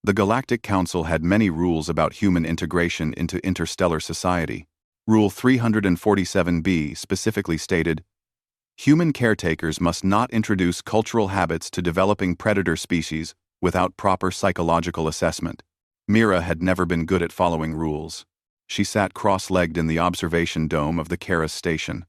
The Galactic Council had many rules about human integration into interstellar society. Rule 347b specifically stated, human caretakers must not introduce cultural habits to developing predator species without proper psychological assessment. Mira had never been good at following rules. She sat cross-legged in the observation dome of the Karis station,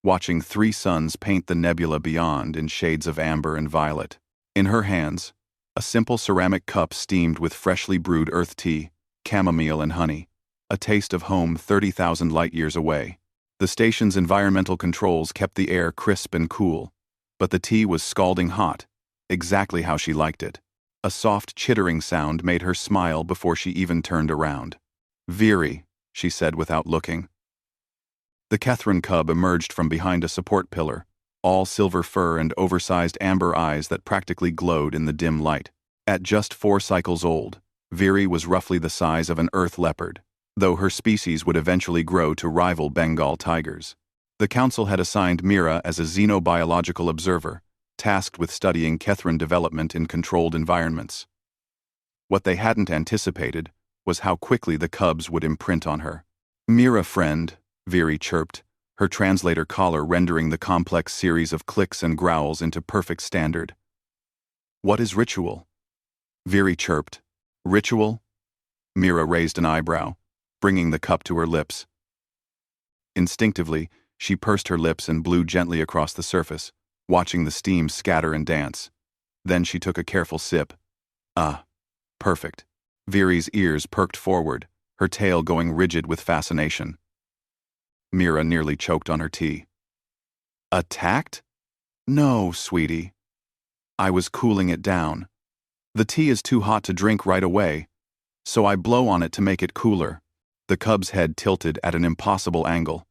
watching three suns paint the nebula beyond in shades of amber and violet. In her hands, a simple ceramic cup steamed with freshly brewed earth tea, chamomile and honey, a taste of home 30,000 light-years away. The station's environmental controls kept the air crisp and cool, but the tea was scalding hot, exactly how she liked it. A soft chittering sound made her smile before she even turned around. "Veery," she said without looking. The Kethran cub emerged from behind a support pillar, all silver fur and oversized amber eyes that practically glowed in the dim light. At just 4 cycles old, Veery was roughly the size of an earth leopard, though her species would eventually grow to rival Bengal tigers. The council had assigned Mira as a xenobiological observer, tasked with studying Kethran development in controlled environments. What they hadn't anticipated was how quickly the cubs would imprint on her. "Mira, friend," Veery chirped, her translator collar rendering the complex series of clicks and growls into perfect standard. "What is ritual?" Veery chirped. "Ritual?" Mira raised an eyebrow, bringing the cup to her lips. Instinctively, she pursed her lips and blew gently across the surface, watching the steam scatter and dance. Then she took a careful sip. "Ah, perfect." Veery's ears perked forward, her tail going rigid with fascination. Mira nearly choked on her tea. "Attacked? No, sweetie. I was cooling it down. The tea is too hot to drink right away, so I blow on it to make it cooler." The cub's head tilted at an impossible angle,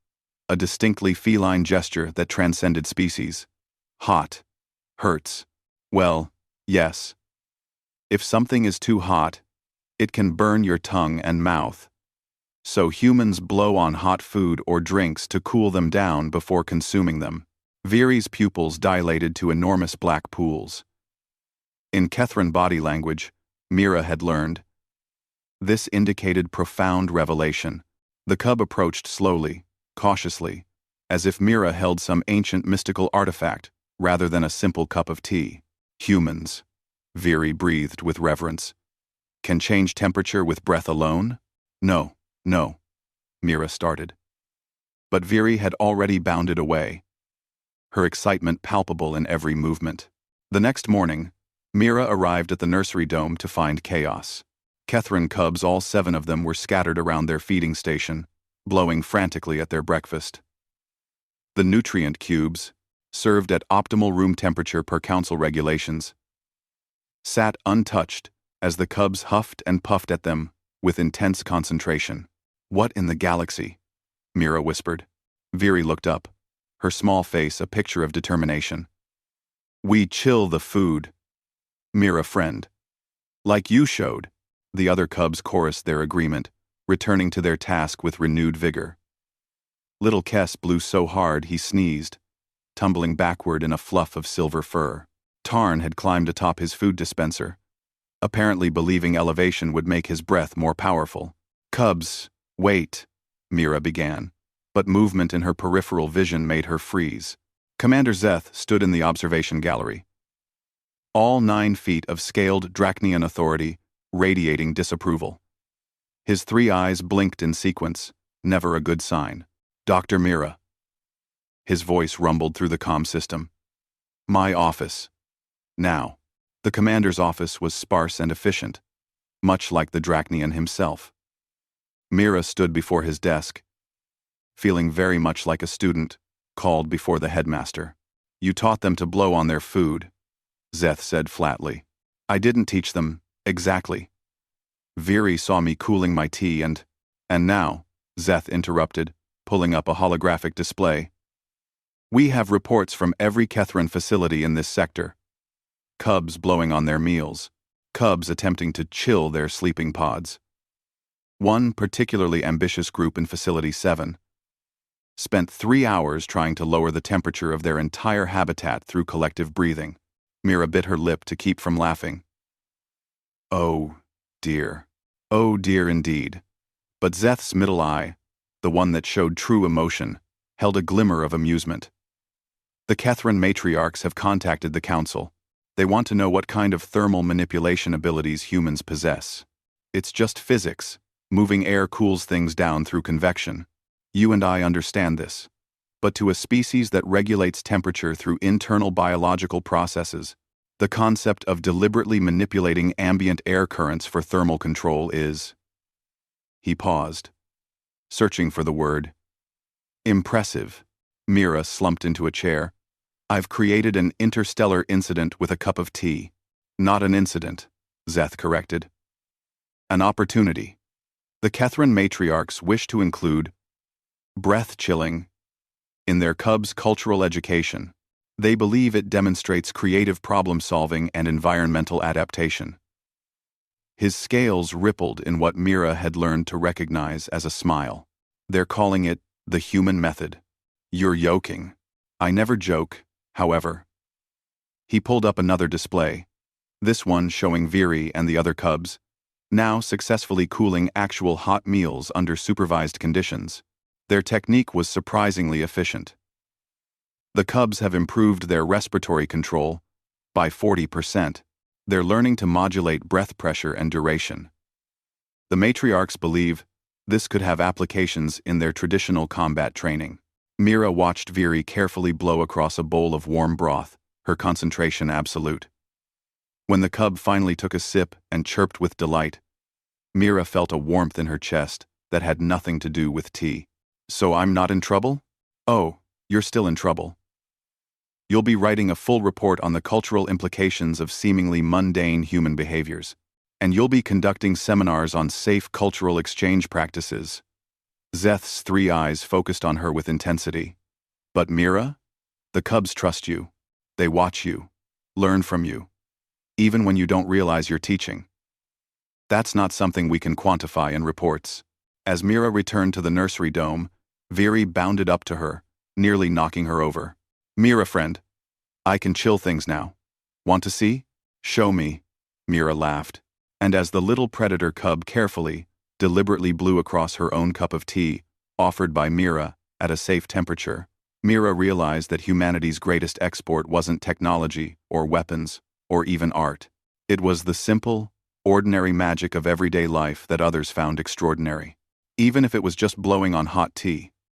a distinctly feline gesture that transcended species. "Hot. Hurts. Well, yes. If something is too hot, it can burn your tongue and mouth. So humans blow on hot food or drinks to cool them down before consuming them." Veery's pupils dilated to enormous black pools. In Kethran body language, Mira had learned. This indicated profound revelation. The cub approached slowly, cautiously, as if Mira held some ancient mystical artifact rather than a simple cup of tea. "Humans," Veery breathed with reverence, "can change temperature with breath alone?" No, Mira started. But Veery had already bounded away, her excitement palpable in every movement. The next morning, Mira arrived at the nursery dome to find chaos. Kethran cubs, all 7 of them, were scattered around their feeding station, blowing frantically at their breakfast. The nutrient cubes, served at optimal room temperature per council regulations, sat untouched as the cubs huffed and puffed at them with intense concentration. "What in the galaxy?" Mira whispered. Veery looked up, her small face a picture of determination. "We chill the food, Mira friend. Like you showed." The other cubs chorused their agreement, returning to their task with renewed vigor. Little Kes blew so hard he sneezed, tumbling backward in a fluff of silver fur. Tarn had climbed atop his food dispenser, apparently believing elevation would make his breath more powerful. "Cubs, wait," Mira began, but movement in her peripheral vision made her freeze. Commander Zeth stood in the observation gallery, all 9 feet of scaled Drachnian authority radiating disapproval. His 3 eyes blinked in sequence, never a good sign. "Dr. Mira." His voice rumbled through the comm system. "My office. Now." The commander's office was sparse and efficient, much like the Drachnian himself. Mira stood before his desk, feeling very much like a student called before the headmaster. "You taught them to blow on their food," Zeth said flatly. "I didn't teach them, exactly. Veery saw me cooling my tea and now," Zeth interrupted, pulling up a holographic display. "We have reports from every Kethran facility in this sector. Cubs blowing on their meals, cubs attempting to chill their sleeping pods. One particularly ambitious group in Facility 7 spent 3 hours trying to lower the temperature of their entire habitat through collective breathing." Mira bit her lip to keep from laughing. "Oh, dear. Oh dear indeed. But Zeth's middle eye, the one that showed true emotion, held a glimmer of amusement. The Kethran matriarchs have contacted the council. They want to know what kind of thermal manipulation abilities humans possess. It's just physics. Moving air cools things down through convection. You and I understand this. But to a species that regulates temperature through internal biological processes, the concept of deliberately manipulating ambient air currents for thermal control is... He paused, searching for the word. Impressive. Mira slumped into a chair. I've created an interstellar incident with a cup of tea. Not an incident, Zeth corrected. An opportunity. The Kethran matriarchs wish to include breath-chilling in their cubs' cultural education. They believe it demonstrates creative problem-solving and environmental adaptation. His scales rippled in what Mira had learned to recognize as a smile. They're calling it the human method. You're joking. I never joke, however. He pulled up another display, this one showing Viri and the other cubs, now successfully cooling actual hot meals under supervised conditions. Their technique was surprisingly efficient. The cubs have improved their respiratory control by 40%. They're learning to modulate breath pressure and duration. The matriarchs believe this could have applications in their traditional combat training. Mira watched Viri carefully blow across a bowl of warm broth, her concentration absolute. When the cub finally took a sip and chirped with delight, Mira felt a warmth in her chest that had nothing to do with tea. So I'm not in trouble? Oh, you're still in trouble. You'll be writing a full report on the cultural implications of seemingly mundane human behaviors, and you'll be conducting seminars on safe cultural exchange practices. Zeth's three eyes focused on her with intensity. But Mira? The cubs trust you. They watch you, learn from you, even when you don't realize you're teaching. That's not something we can quantify in reports. As Mira returned to the nursery dome, Viri bounded up to her, nearly knocking her over. Mira, friend, I can chill things now. Want to see? Show me. Mira laughed, and as the little predator cub carefully, deliberately blew across her own cup of tea, offered by Mira, at a safe temperature, Mira realized that humanity's greatest export wasn't technology, or weapons, or even art. It was the simple, ordinary magic of everyday life that others found extraordinary. Even if it was just blowing on hot tea.